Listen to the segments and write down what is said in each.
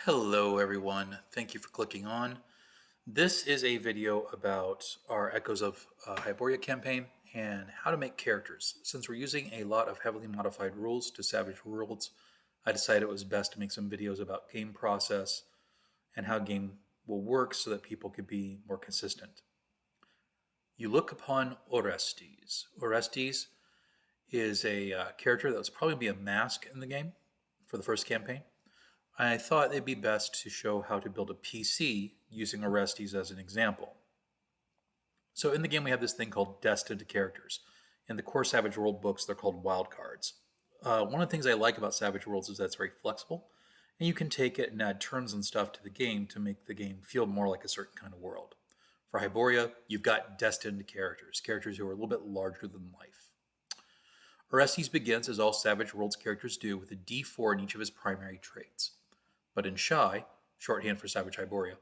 Hello everyone, thank you for clicking on. This is a video about our Echoes of Hyboria campaign and how to make characters. Since we're using a lot of heavily modified rules to Savage Worlds, I decided it was best to make some videos about game process and how game will work so that people could be more consistent. You look upon Orestes. Orestes is a character that was probably be a mask in the game for the first campaign. I thought it'd be best to show how to build a PC using Orestes as an example. So in the game we have this thing called Destined Characters. In the core Savage World books, they're called wildcards. One of the things I like about Savage Worlds is that it's very flexible, and you can take it and add turns and stuff to the game to make the game feel more like a certain kind of world. For Hyboria, you've got Destined Characters, characters who are a little bit larger than life. Orestes begins, as all Savage Worlds characters do, with a D4 in each of his primary traits. But in Shy, shorthand for Savage Hyboria,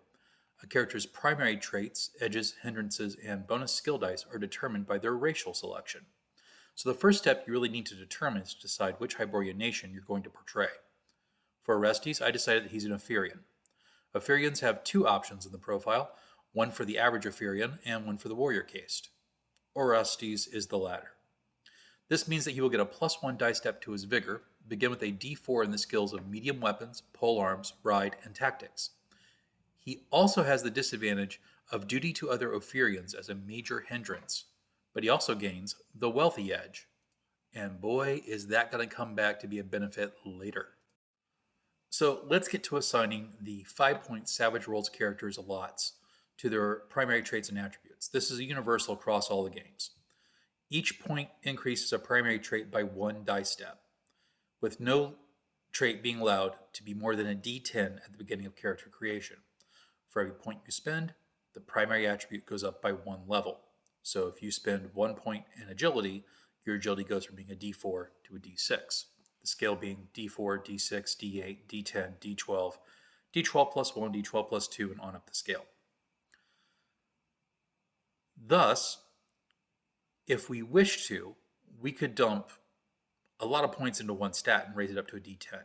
a character's primary traits, edges, hindrances, and bonus skill dice are determined by their racial selection. So the first step you really need to determine is to decide which Hyboria nation you're going to portray. For Orestes, I decided that he's an Ophirian. Ophirians have two options in the profile, one for the average Ophirian and one for the warrior caste. Orestes is the latter. This means that he will get a +1 die step to his vigor, begin with a d4 in the skills of medium weapons, polearms, ride, and tactics. He also has the disadvantage of duty to other Ophirians as a major hindrance, but he also gains the wealthy edge. And boy, is that going to come back to be a benefit later. So let's get to assigning the 5-point Savage Worlds characters allots to their primary traits and attributes. This is a universal across all the games. Each point increases a primary trait by 1 die step, with no trait being allowed to be more than a d10 at the beginning of character creation. For every point you spend, the primary attribute goes up by 1 level. So if you spend 1 point in agility, your agility goes from being a d4 to a d6. The scale being d4, d6, d8, d10, d12, d12 plus 1, d12 plus 2, and on up the scale. Thus, if we wish to, we could dump a lot of points into one stat and raise it up to a d10.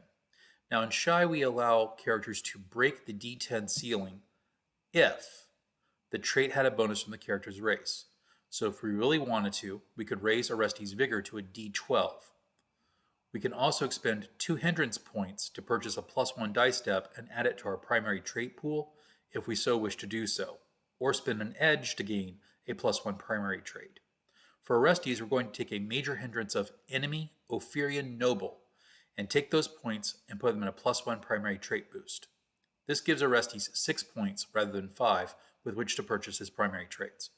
Now in Shy, we allow characters to break the d10 ceiling if the trait had a bonus from the character's race. So if we really wanted to, we could raise Orestes' vigor to a d12. We can also expend 2 hindrance points to purchase a +1 die step and add it to our primary trait pool if we so wish to do so, or spend an edge to gain a +1 primary trait. For Orestes, we're going to take a major hindrance of enemy Ophirian noble and take those points and put them in a +1 primary trait boost. This gives Orestes 6 points rather than 5 with which to purchase his primary traits.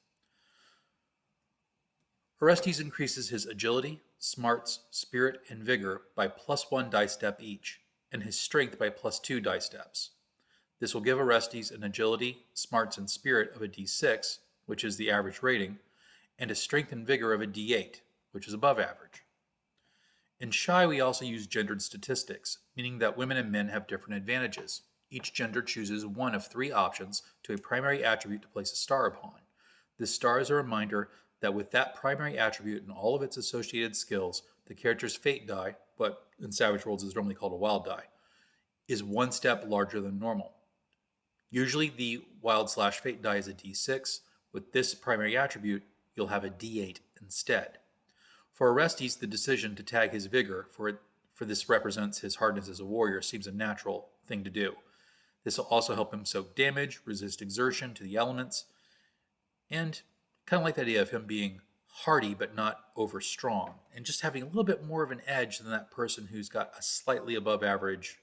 Orestes increases his agility, smarts, spirit, and vigor by +1 die step each, and his strength by +2 die steps. This will give Orestes an agility, smarts, and spirit of a d6, which is the average rating, and a strength and vigor of a d8, which is above average. In Shy, we also use gendered statistics, meaning that women and men have different advantages. Each gender chooses one of 3 options to a primary attribute to place a star upon. This star is a reminder that with that primary attribute and all of its associated skills, the character's fate die, what in Savage Worlds is normally called a wild die, is 1 step larger than normal. Usually the wild/fate die is a d6. With this primary attribute, you'll have a d8 instead. For Orestes, the decision to tag his vigor, for this represents his hardness as a warrior, seems a natural thing to do. This will also help him soak damage, resist exertion to the elements, and kind of like the idea of him being hardy but not over strong, and just having a little bit more of an edge than that person who's got a slightly above average.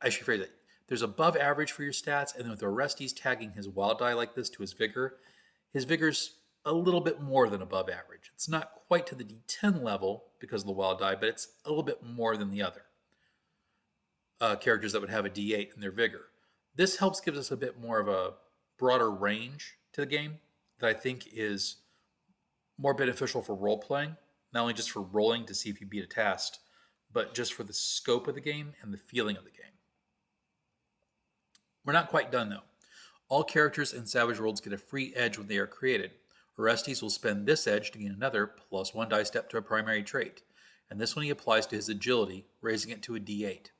I should phrase it. There's above average for your stats, and then with Orestes tagging his wild die like this to his vigor's a little bit more than above average. It's not quite to the d10 level because of the wild die, but it's a little bit more than the other characters that would have a d8 in their vigor. This helps gives us a bit more of a broader range to the game that I think is more beneficial for role-playing, not only just for rolling to see if you beat a task, but just for the scope of the game and the feeling of the game. We're not quite done though. All characters in Savage Worlds get a free edge when they are created. Orestes will spend this edge to gain another +1 die step to a primary trait, and this one he applies to his agility, raising it to a d8.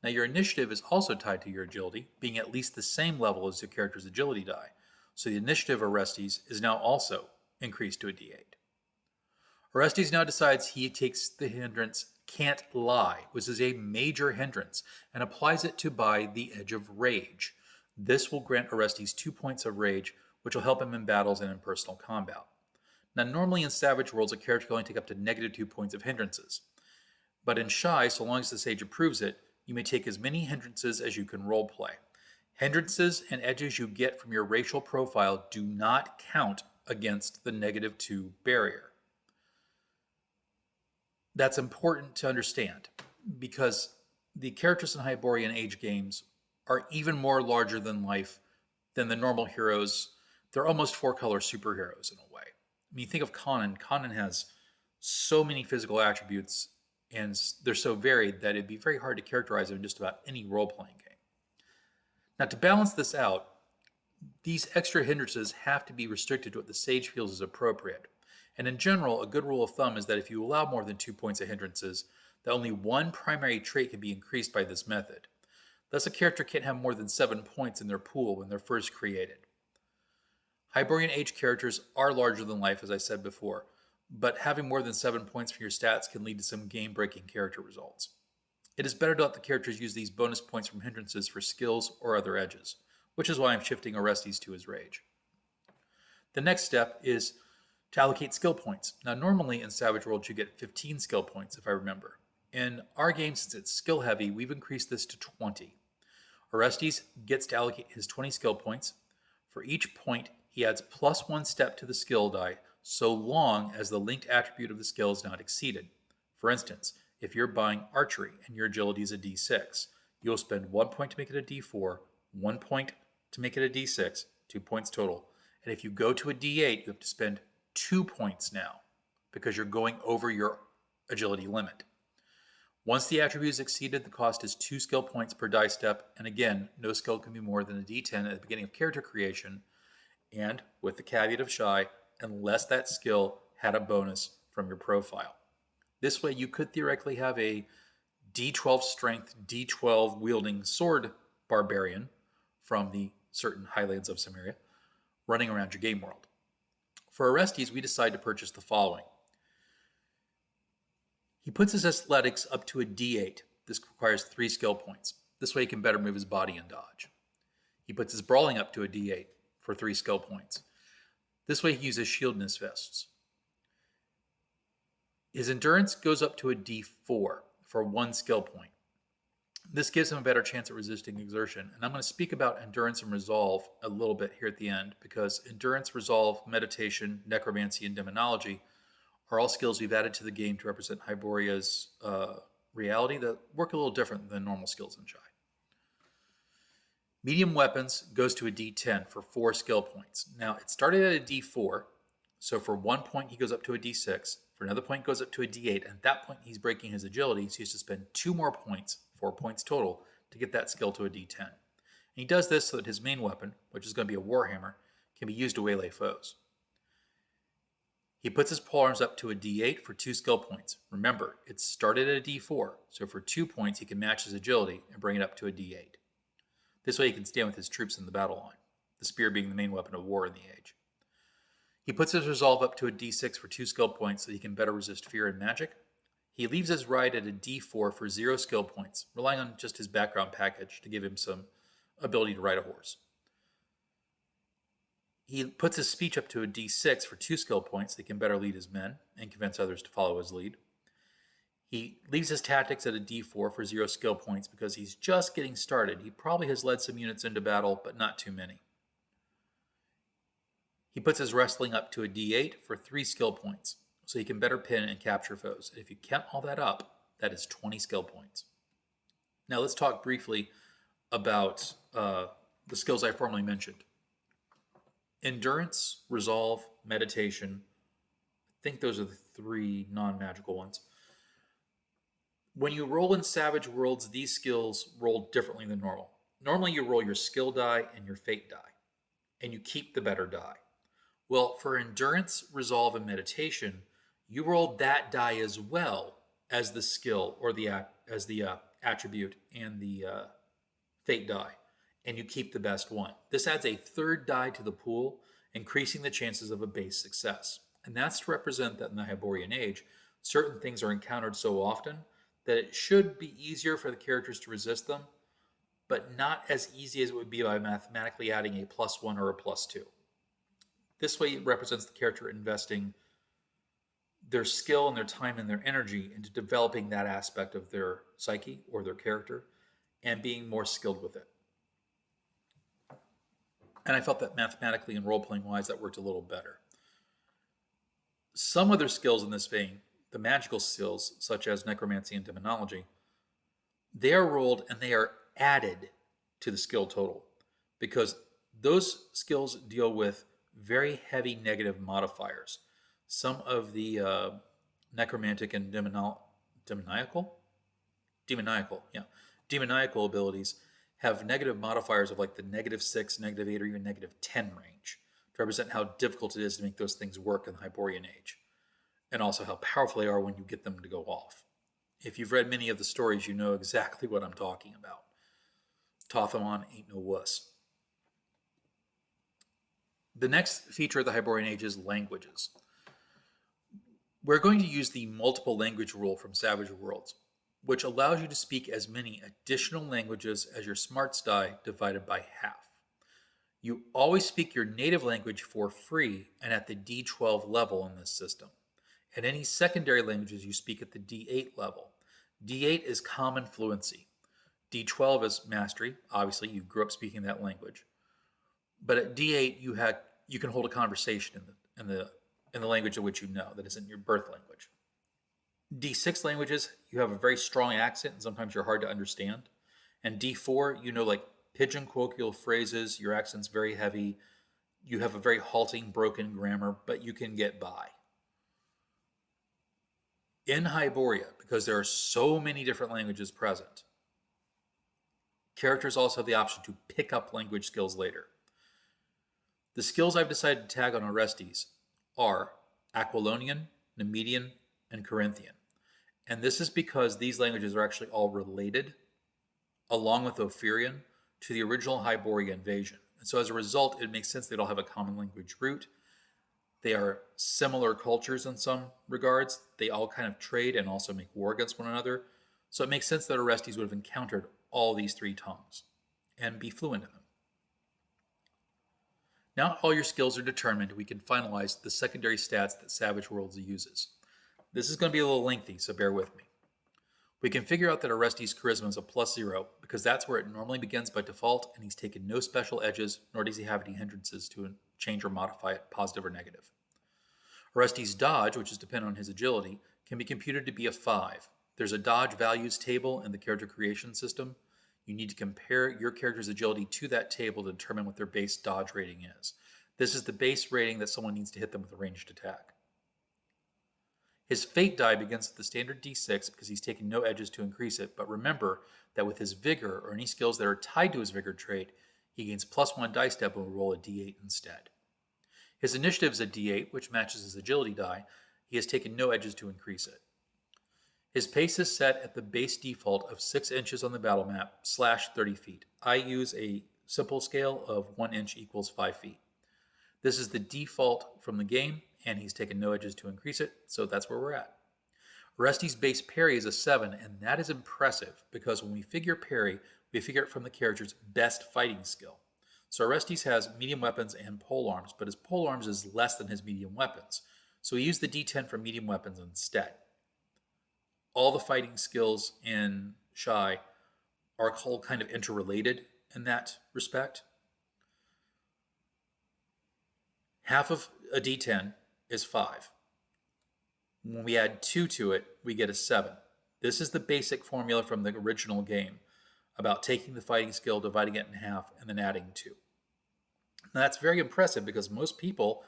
Now, your initiative is also tied to your agility, being at least the same level as the character's agility die. So the initiative of Orestes is now also increased to a d8. Orestes now decides he takes the hindrance Can't Lie, which is a major hindrance, and applies it to buy the Edge of Rage. This will grant Orestes 2 points of rage, which will help him in battles and in personal combat. Now, normally in Savage Worlds, a character can only take up to -2 points of hindrances. But in Shy, so long as the sage approves it, you may take as many hindrances as you can roleplay. Hindrances and edges you get from your racial profile do not count against the -2 barrier. That's important to understand because the characters in Hyborian Age games are even more larger than life than the normal heroes. They're almost four-color superheroes in a way. I mean, think of Conan. Conan has so many physical attributes and they're so varied that it'd be very hard to characterize them in just about any role-playing game. Now, to balance this out, these extra hindrances have to be restricted to what the sage feels is appropriate. And in general, a good rule of thumb is that if you allow more than 2 points of hindrances, that only one primary trait can be increased by this method. Thus, a character can't have more than 7 points in their pool when they're first created. Hyborian Age characters are larger than life, as I said before, but having more than 7 points for your stats can lead to some game-breaking character results. It is better to let the characters use these bonus points from hindrances for skills or other edges, which is why I'm shifting Orestes to his rage. The next step is to allocate skill points. Now, normally in Savage Worlds, you get 15 skill points, if I remember. In our game, since it's skill heavy, we've increased this to 20. Orestes gets to allocate his 20 skill points. For each point, he adds +1 step to the skill die, so long as the linked attribute of the skill is not exceeded. For instance, if you're buying archery and your agility is a d6, you'll spend 1 point to make it a d4, 1 point to make it a d6, 2 points total. And if you go to a d8, you have to spend 2 points now because you're going over your agility limit. Once the attribute is exceeded, the cost is 2 skill points per die step, and again, no skill can be more than a d10 at the beginning of character creation, and with the caveat of Shy, unless that skill had a bonus from your profile. This way, you could theoretically have a d12 strength, d12 wielding sword barbarian from the certain highlands of Samaria running around your game world. For Orestes, we decide to purchase the following. He puts his athletics up to a d8. This requires 3 skill points. This way he can better move his body and dodge. He puts his brawling up to a d8 for 3 skill points. This way he uses shield in his fists. His endurance goes up to a d4 for 1 skill point. This gives him a better chance at resisting exertion. And I'm going to speak about endurance and resolve a little bit here at the end because endurance, resolve, meditation, necromancy, and demonology are all skills we've added to the game to represent Hyboria's reality that work a little different than normal skills in Shy. Medium weapons goes to a d10 for 4 skill points. Now, it started at a d4, so for 1 point he goes up to a d6. For another point, goes up to a d8, and at that point he's breaking his agility, so he has to spend 2 more points, 4 points total, to get that skill to a d10. And he does this so that his main weapon, which is going to be a warhammer, can be used to waylay foes. He puts his polearms up to a d8 for 2 skill points. Remember, it started at a d4, so for 2 points he can match his agility and bring it up to a d8. This way he can stand with his troops in the battle line, the spear being the main weapon of war in the age. He puts his resolve up to a d6 for 2 skill points so he can better resist fear and magic. He leaves his ride at a d4 for 0 skill points, relying on just his background package to give him some ability to ride a horse. He puts his speech up to a d6 for 2 skill points so he can better lead his men and convince others to follow his lead. He leaves his tactics at a d4 for 0 skill points because he's just getting started. He probably has led some units into battle, but not too many. He puts his wrestling up to a d8 for 3 skill points, so he can better pin and capture foes. And if you count all that up, that is 20 skill points. Now let's talk briefly about the skills I formerly mentioned. Endurance, resolve, meditation. I think those are the 3 non-magical ones. When you roll in Savage Worlds, these skills roll differently than normal. Normally you roll your skill die and your fate die, and you keep the better die. Well, for endurance, resolve, and meditation, you roll that die as well as the skill or as the attribute and the fate die, and you keep the best one. This adds a third die to the pool, increasing the chances of a base success. And that's to represent that in the Hyborian Age, certain things are encountered so often that it should be easier for the characters to resist them, but not as easy as it would be by mathematically adding a +1 or a +2. This way it represents the character investing their skill and their time and their energy into developing that aspect of their psyche or their character and being more skilled with it. And I felt that mathematically and role-playing wise, that worked a little better. Some other skills in this vein, the magical skills, such as necromancy and demonology, they are rolled and they are added to the skill total because those skills deal with very heavy negative modifiers. Some of the necromantic and demoniacal abilities have negative modifiers of like the -6, -8, or even -10 range to represent how difficult it is to make those things work in the Hyborian Age, and also how powerful they are when you get them to go off. If you've read many of the stories, you know exactly what I'm talking about. Tothamon ain't no wuss. The next feature of the Hyborian Age is languages. We're going to use the multiple language rule from Savage Worlds, which allows you to speak as many additional languages as your smarts die divided by half. You always speak your native language for free and at the D12 level in this system. And any secondary languages you speak at the D8 level. D8 is common fluency. D12 is mastery. Obviously, you grew up speaking that language. But at D8, you can hold a conversation in the language of which you know, that isn't your birth language. D6 languages, you have a very strong accent and sometimes you're hard to understand. And D4, you know, like pidgin colloquial phrases, your accent's very heavy. You have a very halting, broken grammar, but you can get by. In Hyboria, because there are so many different languages present, characters also have the option to pick up language skills later. The skills I've decided to tag on Orestes are Aquilonian, Nemedian, and Corinthian. And this is because these languages are actually all related, along with Ophirian, to the original Hyboria invasion. And so as a result, it makes sense they all have a common language root. They are similar cultures in some regards. They all kind of trade and also make war against one another. So it makes sense that Orestes would have encountered all these three tongues and be fluent in them. Now all your skills are determined, we can finalize the secondary stats that Savage Worlds uses. This is going to be a little lengthy, so bear with me. We can figure out that Orestes' charisma is a +0 because that's where it normally begins by default, and he's taken no special edges, nor does he have any hindrances to change or modify it, positive or negative. Orestes' dodge, which is dependent on his agility, can be computed to be a 5. There's a dodge values table in the character creation system. You need to compare your character's agility to that table to determine what their base dodge rating is. This is the base rating that someone needs to hit them with a ranged attack. His fate die begins with the standard D6 because he's taken no edges to increase it, but remember that with his vigor or any skills that are tied to his vigor trait, he gains +1 die step and will roll a D8 instead. His initiative is a D8, which matches his agility die. He has taken no edges to increase it. His pace is set at the base default of 6 inches on the battle map /30 feet. I use a simple scale of 1 inch equals 5 feet. This is the default from the game, and he's taken no edges to increase it, so that's where we're at. Orestes' base parry is a 7, and that is impressive because when we figure parry, we figure it from the character's best fighting skill. So Orestes has medium weapons and polearms, but his polearms is less than his medium weapons, so he used the D10 for medium weapons instead. All the fighting skills in Shy are all kind of interrelated in that respect. Half of a D10 is 5. When we add 2 to it, we get a 7. This is the basic formula from the original game about taking the fighting skill, dividing it in half, and then adding 2. Now, that's very impressive because most people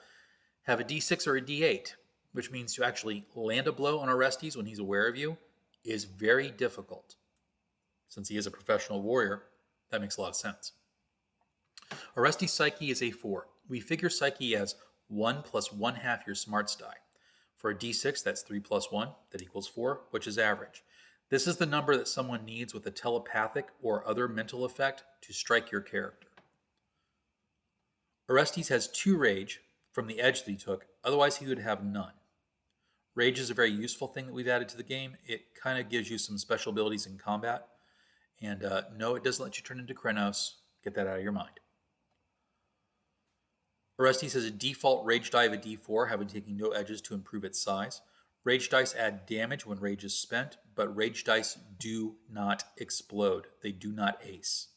have a D6 or a D8, which means to actually land a blow on Orestes when he's aware of you is very difficult. Since he is a professional warrior, that makes a lot of sense. Orestes' Psyche is a 4. We figure Psyche as 1 + 1/2 your smarts die. For a D6, that's 3 + 1, that equals 4, which is average. This is the number that someone needs with a telepathic or other mental effect to strike your character. Orestes has 2 rage from the edge that he took, otherwise he would have none. Rage is a very useful thing that we've added to the game. It kind of gives you some special abilities in combat. And no, it doesn't let you turn into Krenos. Get that out of your mind. Orestes has a default rage die of a d4, having taken no edges to improve its size. Rage dice add damage when rage is spent, but rage dice do not explode. They do not ace.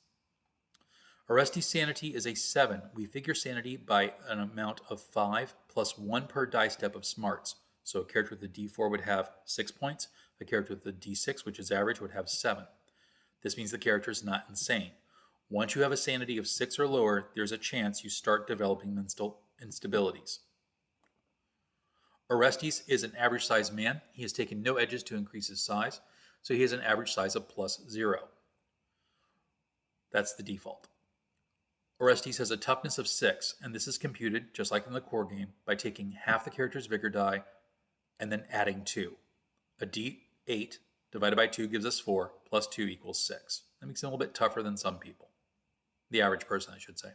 Orestes' sanity is a 7. We figure sanity by an amount of 5 plus 1 per die step of smarts. So a character with a d4 would have 6 points. A character with a d6, which is average, would have 7. This means the character is not insane. Once you have a sanity of 6 or lower, there's a chance you start developing mental instabilities. Orestes is an average sized man. He has taken no edges to increase his size, so he has an average size of +0. That's the default. Orestes has a toughness of 6, and this is computed, just like in the core game, by taking half the character's vigor die and then adding 2. A d8 divided by 2 gives us 4, plus 2 equals 6. That makes him a little bit tougher than some people. The average person, I should say.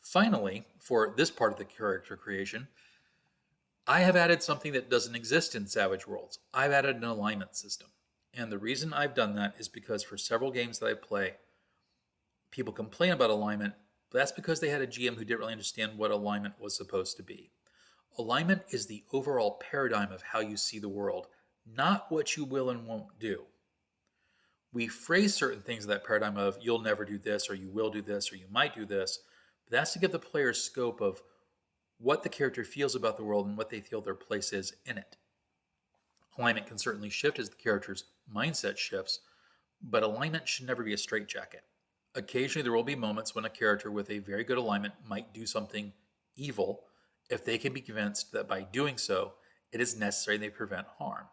Finally, for this part of the character creation, I have added something that doesn't exist in Savage Worlds. I've added an alignment system. And the reason I've done that is because for several games that I play, people complain about alignment, but that's because they had a GM who didn't really understand what alignment was supposed to be. Alignment is the overall paradigm of how you see the world, not what you will and won't do. We phrase certain things in that paradigm of you'll never do this, or you will do this, or you might do this, but that's to give the player scope of what the character feels about the world and what they feel their place is in it. Alignment can certainly shift as the character's mindset shifts, but alignment should never be a straitjacket. Occasionally there will be moments when a character with a very good alignment might do something evil if they can be convinced that by doing so, it is necessary they prevent harm.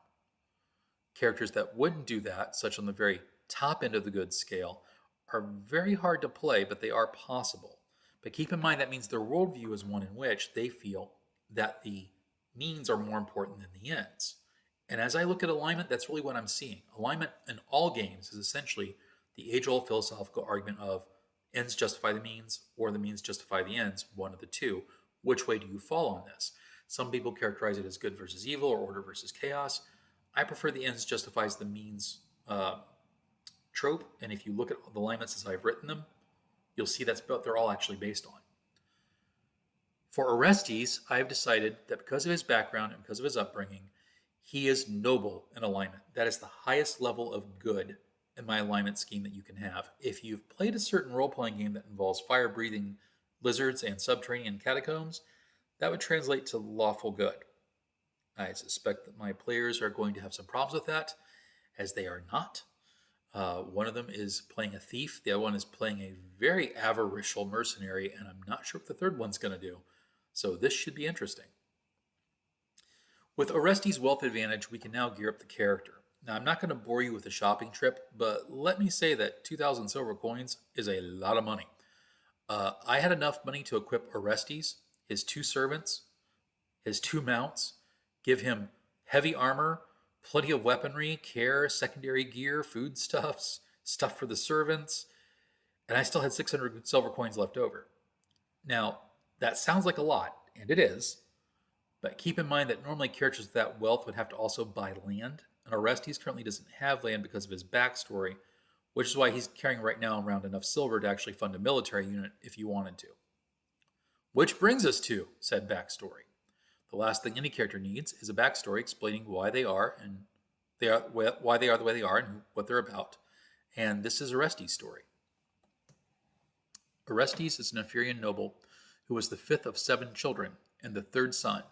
Characters that wouldn't do that, such on the very top end of the good scale, are very hard to play, but they are possible. But keep in mind that means their worldview is one in which they feel that the means are more important than the ends. And as I look at alignment, that's really what I'm seeing. Alignment in all games is essentially the age-old philosophical argument of ends justify the means or the means justify the ends, one of the two. Which way do you fall on this? Some people characterize it as good versus evil or order versus chaos. I prefer the ends justifies the means trope, and if you look at the alignments as I've written them, you'll see that's what they're all actually based on. For Orestes, I've decided that because of his background and because of his upbringing, he is noble in alignment. That is the highest level of good in my alignment scheme that you can have. If you've played a certain role-playing game that involves fire-breathing lizards and subterranean catacombs, that would translate to lawful good. I suspect that my players are going to have some problems with that, as they are not. One of them is playing a thief. The other one is playing a very avaricious mercenary, and I'm not sure what the third one's going to do. So this should be interesting. With Orestes' wealth advantage, we can now gear up the character. Now, I'm not going to bore you with a shopping trip, but let me say that 2,000 silver coins is a lot of money. I had enough money to equip Orestes, his 2 servants, his 2 mounts, give him heavy armor, plenty of weaponry, care, secondary gear, foodstuffs, stuff for the servants, and I still had 600 silver coins left over. Now, that sounds like a lot, and it is, but keep in mind that normally characters with that wealth would have to also buy land, and Orestes currently doesn't have land because of his backstory, which is why he's carrying right now around enough silver to actually fund a military unit if you wanted to. Which brings us to said backstory. The last thing any character needs is a backstory explaining why they are the way they are and what they're about. And this is Orestes' story. Orestes is an Ephorian noble who was the 5th of 7 children and the 3rd son.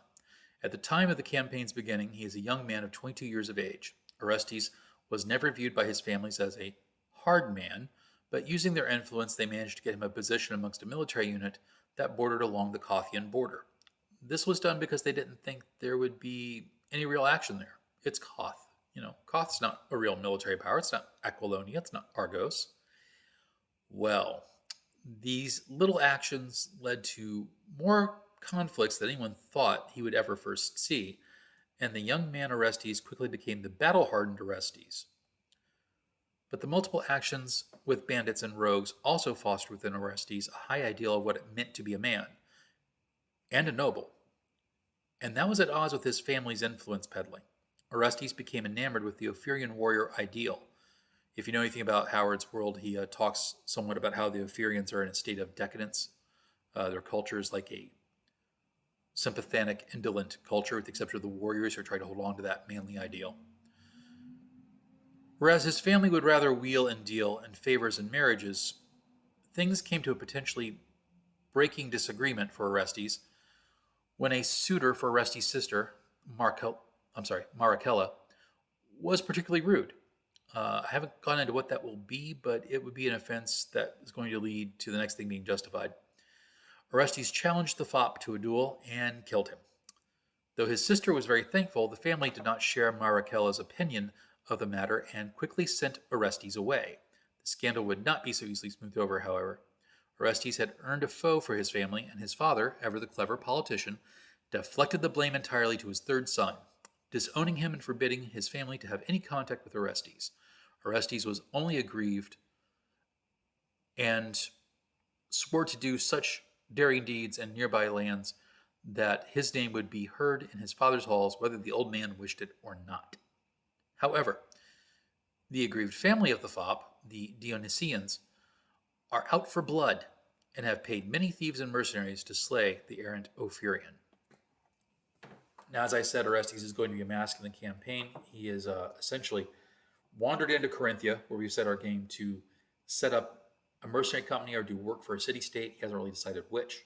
At the time of the campaign's beginning, he is a young man of 22 years of age. Orestes was never viewed by his families as a hard man, but using their influence, they managed to get him a position amongst a military unit that bordered along the Kothian border. This was done because they didn't think there would be any real action there. It's Koth. Koth's not a real military power. It's not Aquilonia. It's not Argos. Well, these little actions led to more conflicts than anyone thought he would ever first see. and the young man Orestes quickly became the battle-hardened Orestes. But the multiple actions with bandits and rogues also fostered within Orestes a high ideal of what it meant to be a man, and a noble. And that was at odds with his family's influence peddling. Orestes became enamored with the Ophirian warrior ideal. If you know anything about Howard's World, he talks somewhat about how the Ophirians are in a state of decadence. Their culture is like a sympathetic, indolent culture, with the exception of the warriors who try to hold on to that manly ideal. Whereas his family would rather wheel and deal in favors and marriages, things came to a potentially breaking disagreement for Orestes when a suitor for Orestes' sister, Maracella, was particularly rude. I haven't gone into what that will be, but it would be an offense that is going to lead to the next thing being justified. Orestes challenged the fop to a duel and killed him. Though his sister was very thankful, the family did not share Marakella's opinion of the matter and quickly sent Orestes away. The scandal would not be so easily smoothed over, however. Orestes had earned a foe for his family, and his father, ever the clever politician, deflected the blame entirely to his third son, disowning him and forbidding his family to have any contact with Orestes. Orestes was only aggrieved and swore to do such daring deeds in nearby lands that his name would be heard in his father's halls whether the old man wished it or not. However, the aggrieved family of the fop, the Dionysians, are out for blood and have paid many thieves and mercenaries to slay the errant Ophirian. Now, as I said, Orestes is going to be a mask in the campaign. He is essentially wandered into Corinthia, where we've set our game to set up a mercenary company or do work for a city-state. He hasn't really decided which.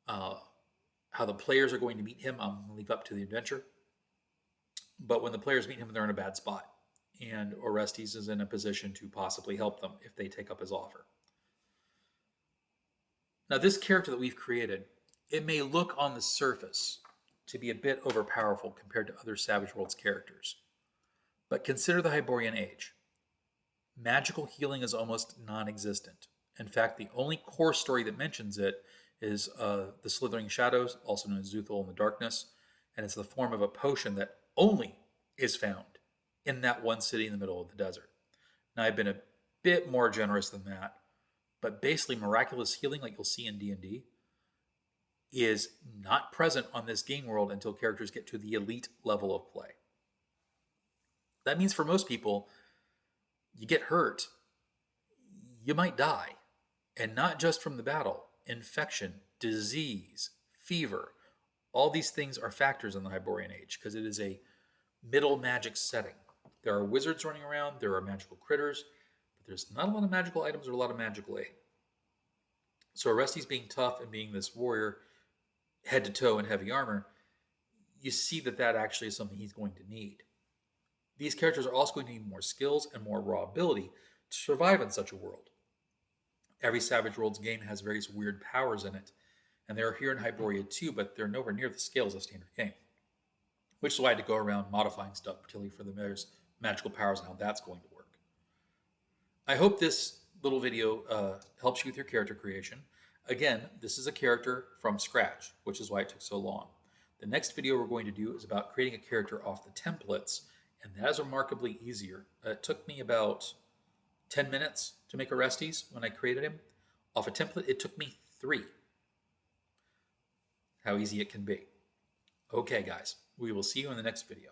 How the players are going to meet him, I'm going to leave up to the adventure. But when the players meet him, they're in a bad spot. And Orestes is in a position to possibly help them if they take up his offer. Now, this character that we've created, it may look on the surface to be a bit overpowerful compared to other Savage Worlds characters. But consider the Hyborian Age. Magical healing is almost non-existent. In fact, the only core story that mentions it is the Slithering Shadows, also known as Zuthul in the Darkness, and it's the form of a potion that only is found in that one city in the middle of the desert. Now, I've been a bit more generous than that, but basically miraculous healing, like you'll see in D&D, is not present on this game world until characters get to the elite level of play. That means for most people, you get hurt, you might die, and not just from the battle. Infection, disease, fever, all these things are factors in the Hyborian Age because it is a middle magic setting. There are wizards running around, there are magical critters, but there's not a lot of magical items or a lot of magical aid. So Orestes being tough and being this warrior, head to toe in heavy armor, you see that that actually is something he's going to need. These characters are also going to need more skills and more raw ability to survive in such a world. Every Savage Worlds game has various weird powers in it, and they're here in Hyboria too, but they're nowhere near the scale as a standard game. Which is why I had to go around modifying stuff, particularly for the various magical powers and how that's going to work. I hope this little video helps you with your character creation. Again, this is a character from scratch, which is why it took so long. The next video we're going to do is about creating a character off the templates, and that is remarkably easier. It took me about 10 minutes to make Orestes when I created him. Off a template, it took me 3. How easy it can be. Okay, guys, we will see you in the next video.